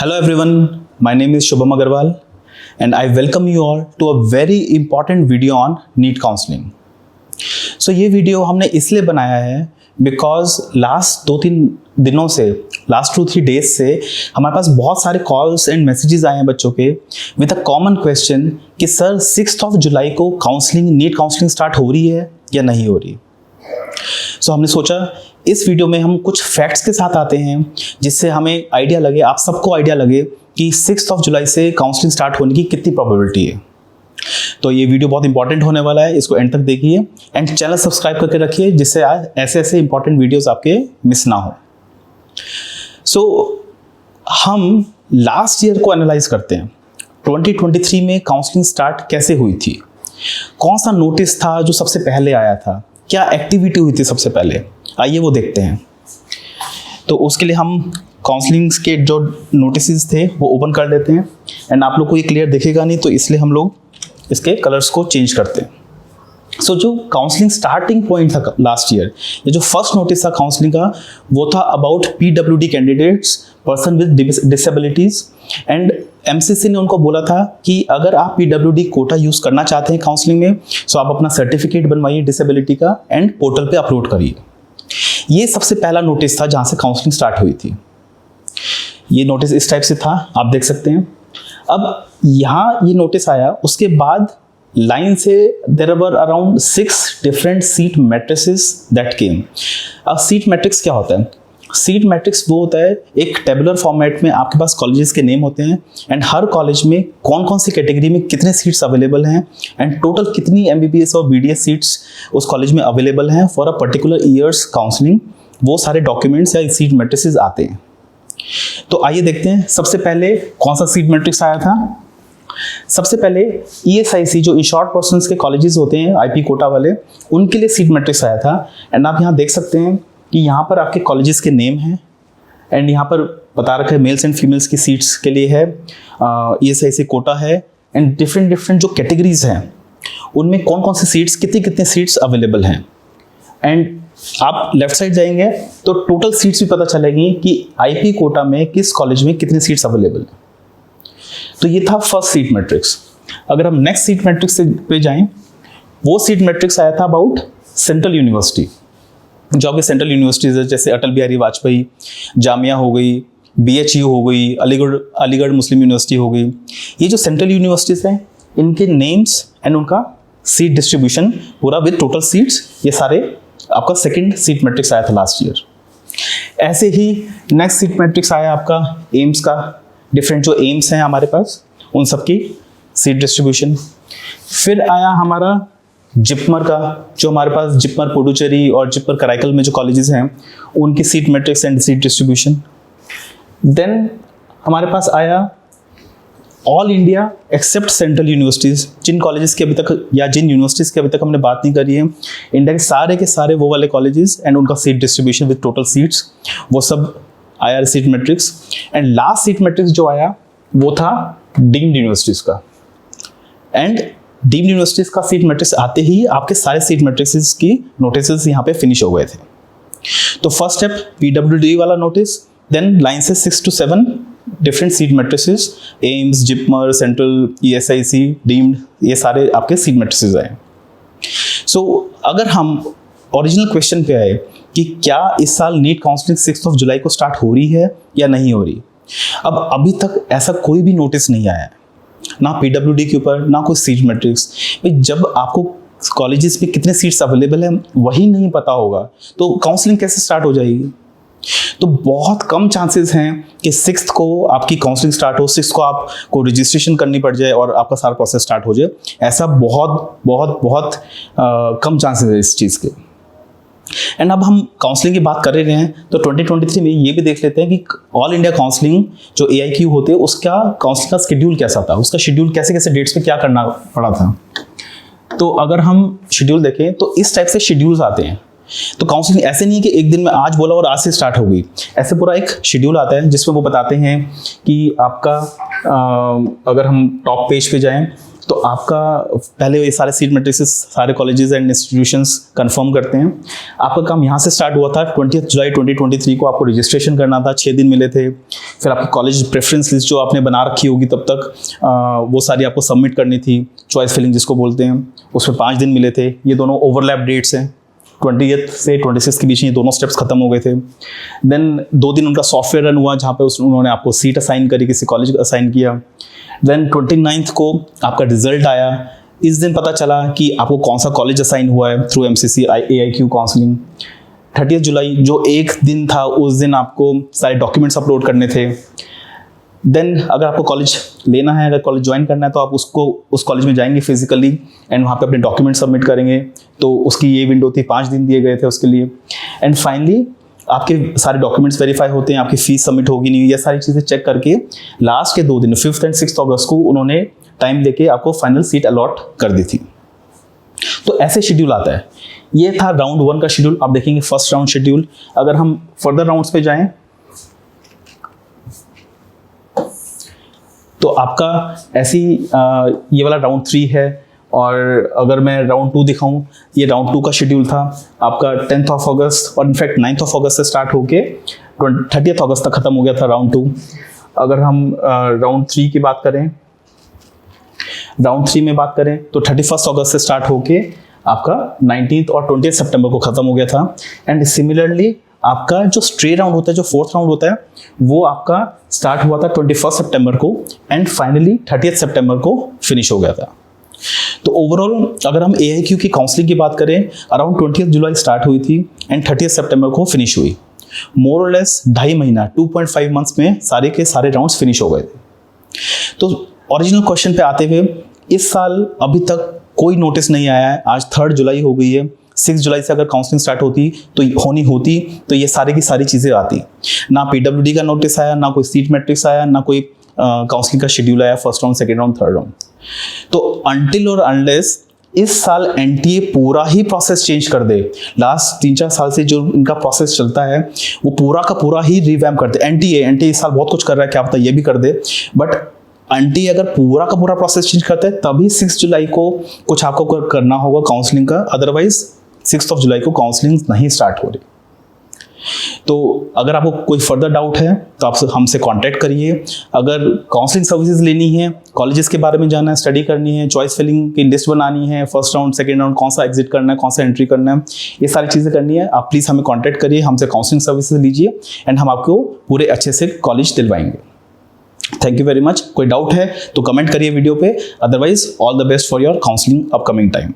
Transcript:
Hello everyone, my name is Shubham Agarwal and I welcome you all to a very important video on NEET counseling. So ये video हमने इसलिए बनाया है because last 2-3 दिनों से last 2-3 days से हमारे पास बहुत सारे कॉल्स एंड मैसेजेस आए हैं बच्चों के विद अ कॉमन क्वेश्चन कि सर 6 जुलाई को काउंसलिंग नीट काउंसलिंग स्टार्ट हो रही है या नहीं हो रही। सो हमने सोचा इस वीडियो में हम कुछ फैक्ट्स के साथ आते हैं जिससे हमें आइडिया लगे, आप सबको आइडिया लगे कि 6 जुलाई से काउंसलिंग स्टार्ट होने की कितनी प्रोबेबिलिटी है। तो ये वीडियो बहुत इंपॉर्टेंट होने वाला है, इसको एंड तक देखिए एंड चैनल सब्सक्राइब करके रखिए जिससे आज ऐसे इंपॉर्टेंट वीडियोस आपके मिस ना हो। सो हम लास्ट ईयर को एनालाइज करते हैं। 2023 में काउंसलिंग स्टार्ट कैसे हुई थी, कौन सा नोटिस था जो सबसे पहले आया था, क्या एक्टिविटी हुई थी सबसे पहले, आइए वो देखते हैं। तो उसके लिए हम काउंसलिंग के जो नोटिस थे वो ओपन कर देते हैं एंड आप लोग को ये क्लियर दिखेगा नहीं तो इसलिए हम लोग इसके कलर्स को चेंज करते हैं। सो जो काउंसलिंग स्टार्टिंग पॉइंट था लास्ट ईयर, ये जो फर्स्ट नोटिस था काउंसलिंग का वो था about PWD candidates, person with disabilities, and MCC ने उनको बोला था कि अगर आप PWD कोटा यूज़ करना चाहते हैं काउंसलिंग में तो आप अपना सर्टिफिकेट बनवाइए डिसेबिलिटी का एंड पोर्टल पे अपलोड करिए। ये सबसे पहला नोटिस था जहाँ से काउंसलिंग स्टार्ट हुई थी। ये नोटिस इस टाइप से था, आप देख सकते हैं। अब यहाँ ये नोटिस आया, उसके बाद लाइन से there were around 6 different sheet matrices that came. अब सीट मैट्रिक्स क्या होता है? सीट मैट्रिक्स वो होता है एक टेबुलर फॉर्मेट में आपके पास कॉलेजेस के नेम होते हैं एंड हर कॉलेज में कौन कौन सी कैटेगरी में कितने सीट्स अवेलेबल हैं एंड टोटल कितनी MBBS और BDS सीट्स उस कॉलेज में अवेलेबल हैं for a particular years counselling. वो सारे डॉक्यूमेंट्स या सीट मैट्रिसेस आते हैं। तो आइए देखते हैं सबसे पहले कौन सा सीट मैट्रिक्स आया था। सबसे पहले ESIC जो इंश्योर्ड पर्सन्स के कॉलेजेस होते हैं IP कोटा वाले, उनके लिए सीट मैट्रिक्स आया था एंड आप यहाँ देख सकते हैं कि यहाँ पर आपके कॉलेजेस के नेम हैं एंड यहाँ पर बता रखा है मेल्स एंड फीमेल्स की सीट्स के लिए है, ESIC कोटा है एंड डिफरेंट जो कैटेगरीज हैं उनमें कौन कौन सी सीट्स कितने सीट्स अवेलेबल हैं। एंड आप लेफ्ट साइड जाएंगे तो टोटल सीट्स भी पता चलेगी कि IP कोटा में किस कॉलेज में कितनी सीट्स अवेलेबल हैं। तो ये था फर्स्ट सीट मैट्रिक्स। अगर हम नेक्स्ट सीट मैट्रिक्स पे जाएं, वो सीट मैट्रिक्स आया था अबाउट सेंट्रल यूनिवर्सिटी। जो आपके सेंट्रल यूनिवर्सिटीज़ है जैसे अटल बिहारी वाजपेयी, जामिया हो गई, BHU हो गई, अलीगढ़ मुस्लिम यूनिवर्सिटी हो गई। ये जो सेंट्रल यूनिवर्सिटीज़ हैं इनके नेम्स एंड उनका सीट डिस्ट्रीब्यूशन पूरा विद टोटल सीट्स, ये सारे आपका सेकंड सीट मैट्रिक्स आया था लास्ट ईयर। ऐसे ही नेक्स्ट सीट मैट्रिक्स आया आपका एम्स का, डिफरेंट जो एम्स हैं हमारे पास उन सबकी सीट डिस्ट्रीब्यूशन। फिर आया हमारा जिपमर का, जो हमारे पास जिपमर पुडुचेरी और जिपमर कराईकल में जो कॉलेजेस हैं उनकी seat matrix and seat distribution. Then हमारे पास आया all India except central universities, जिन कॉलेजेस की अभी तक या जिन यूनिवर्सिटीज़ की अभी तक हमने बात नहीं करी है, इंडिया के सारे वो वाले कॉलेजेस एंड उनका seat distribution with total seats, वो सब आया seat matrix. And last seat matrix जो आया वो था डीम्ड यूनिवर्सिटीज़ का। एंड डीम्ड यूनिवर्सिटीज़ का सीट मैट्रिक्स आते ही आपके सारे सीट मैट्रिक्स की नोटिस यहाँ पे फिनिश हो गए थे। तो फर्स्ट स्टेप PWD वाला नोटिस, देन लाइन से 6 to 7 different sheet matrices, AIIMS, JIPMER, central, ESIC, deemed, ये सारे आपके सीट मैट्रिसेस आए। सो अगर हम ओरिजिनल क्वेश्चन पे आए कि क्या इस साल नीट काउंसलिंग 6 जुलाई को स्टार्ट हो रही है या नहीं हो रही, अब अभी तक ऐसा कोई भी नोटिस नहीं आया है, ना PWD के ऊपर ना कोई सीट मैट्रिक्स। जब आपको कॉलेजेस में कितने सीट्स अवेलेबल हैं वही नहीं पता होगा तो काउंसलिंग कैसे स्टार्ट हो जाएगी। तो बहुत कम चांसेस हैं कि 6 को आपकी काउंसलिंग स्टार्ट हो, 6 को आपको रजिस्ट्रेशन करनी पड़ जाए और आपका सारा प्रोसेस स्टार्ट हो जाए। ऐसा बहुत बहुत बहुत कम चांसेस है इस चीज़ के। एंड अब हम काउंसलिंग की बात कर रहे हैं तो 2023 में ये भी देख लेते हैं कि ऑल इंडिया काउंसलिंग जो AIQ होते हैं उसका काउंसलिंग का शेड्यूल कैसा था, उसका शेड्यूल कैसे डेट्स पे क्या करना पड़ा था। तो अगर हम शेड्यूल देखें तो इस टाइप से शेड्यूल्स आते हैं। तो काउंसलिंग ऐसे नहीं कि एक दिन में आज बोला और आज से स्टार्ट हो गई, ऐसे पूरा एक शेड्यूल आता है जिसमें वो बताते हैं कि आपका अगर हम टॉप पेज पे जाएं तो आपका पहले ये सारे सीट मैट्रिसेस सारे कॉलेजेस एंड इंस्टीट्यूशंस कंफर्म करते हैं। आपका काम यहाँ से स्टार्ट हुआ था 20 जुलाई 2023 को। आपको रजिस्ट्रेशन करना था, 6 दिन मिले थे। फिर आपकी कॉलेज प्रेफरेंस लिस्ट जो आपने बना रखी होगी तब तक वो सारी आपको सबमिट करनी थी, चॉइस फिलिंग जिसको बोलते हैं, उसमें 5 दिन मिले थे। ये दोनों ओवरलैप डेट्स हैं, 20th से 26 के बीच में ये दोनों स्टेप्स खत्म हो गए थे। देन 2 दिन उनका सॉफ्टवेयर रन हुआ जहाँ पे उन्होंने आपको सीट असाइन करी, किसी कॉलेज को असाइन किया। देन 29th को आपका रिजल्ट आया। इस दिन पता चला कि आपको कौन सा कॉलेज असाइन हुआ है थ्रू MCC AIQ काउंसलिंग। 30 जुलाई जो एक दिन था, उस दिन आपको सारे डॉक्यूमेंट्स अपलोड करने थे। देन अगर आपको कॉलेज लेना है, अगर कॉलेज ज्वाइन करना है, तो आप उस कॉलेज में जाएंगे फिजिकली एंड वहाँ पे अपने डॉक्यूमेंट सबमिट करेंगे। तो उसकी ये विंडो थी, 5 दिन दिए गए थे उसके लिए। एंड फाइनली आपके सारे डॉक्यूमेंट्स वेरीफाई होते हैं, आपकी फीस सबमिट होगी नहीं, ये सारी चीज़ें चेक करके लास्ट के 2 दिन 5th एंड 6th अगस्त को उन्होंने टाइम लेके आपको फाइनल सीट अलॉट कर दी थी। तो ऐसे शेड्यूल आता है। ये था राउंड 1 का शेड्यूल। आप देखेंगे फर्स्ट राउंड शेड्यूल। अगर हम फर्दर राउंड्स पे जाएं तो आपका ऐसी ये वाला राउंड 3 है। और अगर मैं राउंड 2 दिखाऊं, ये राउंड 2 का शेड्यूल था आपका 10th of अगस्त और इनफैक्ट 9th of अगस्त से स्टार्ट होके 30th अगस्त तक खत्म हो गया था राउंड 2। अगर हम राउंड 3 की बात करें, राउंड 3 में बात करें तो 31 अगस्त से स्टार्ट होके आपका 19th और 20th सितंबर को खत्म हो गया था। एंड सिमिलरली आपका जो स्ट्रे राउंड होता है, जो 4th राउंड होता है, वो आपका स्टार्ट हुआ था 21 सितंबर को एंड फाइनली 30th सितंबर को फिनिश हो गया था। तो ओवरऑल अगर हम AIQ की काउंसलिंग की बात करें, अराउंड 20 जुलाई स्टार्ट हुई थी एंड 30 सितंबर को फिनिश हुई। मोर और लेस 2.5 महीना 2.5 मंथ्स में सारे के सारे राउंड्स फिनिश हो गए थे। तो ओरिजिनल क्वेश्चन पे आते हुए, इस साल अभी तक कोई नोटिस नहीं आया है। आज 3 जुलाई हो गई है। 6 जुलाई से अगर काउंसलिंग स्टार्ट होती तो ये सारी की सारी चीज़ें आती। ना PWD का नोटिस आया, ना कोई सीट मैट्रिक्स आया, ना कोई काउंसलिंग का शेड्यूल आया, first round, second round, third round. तो अनटिल और अनलेस इस साल NTA पूरा ही प्रोसेस चेंज कर दे, लास्ट 3-4 साल से जो इनका प्रोसेस चलता है वो पूरा का पूरा ही रिवैम्प कर दे। NTA इस साल बहुत कुछ कर रहा है, क्या पता ये भी कर दे, बट NTA अगर पूरा का पूरा प्रोसेस चेंज करता है तभी 6 जुलाई को कुछ आपको करना होगा काउंसलिंग का। अदरवाइज 6 जुलाई को काउंसलिंग नहीं स्टार्ट हो रही। तो अगर आपको कोई फर्दर डाउट है तो आप हमसे कांटेक्ट करिए। अगर काउंसलिंग सर्विसेज लेनी है, कॉलेजेस के बारे में जानना है, स्टडी करनी है, चॉइस फिलिंग की लिस्ट बनानी है, फर्स्ट राउंड, सेकेंड राउंड, कौन सा एग्जिट करना है, कौन सा एंट्री करना है, ये सारी चीज़ें करनी है, आप प्लीज़ हमें कांटेक्ट करिए, हमसे काउंसलिंग सर्विसेज लीजिए एंड हम आपको पूरे अच्छे से कॉलेज दिलवाएंगे। Thank you very much. कोई डाउट है तो कमेंट करिए वीडियो पे। Otherwise all the best for your counselling upcoming time.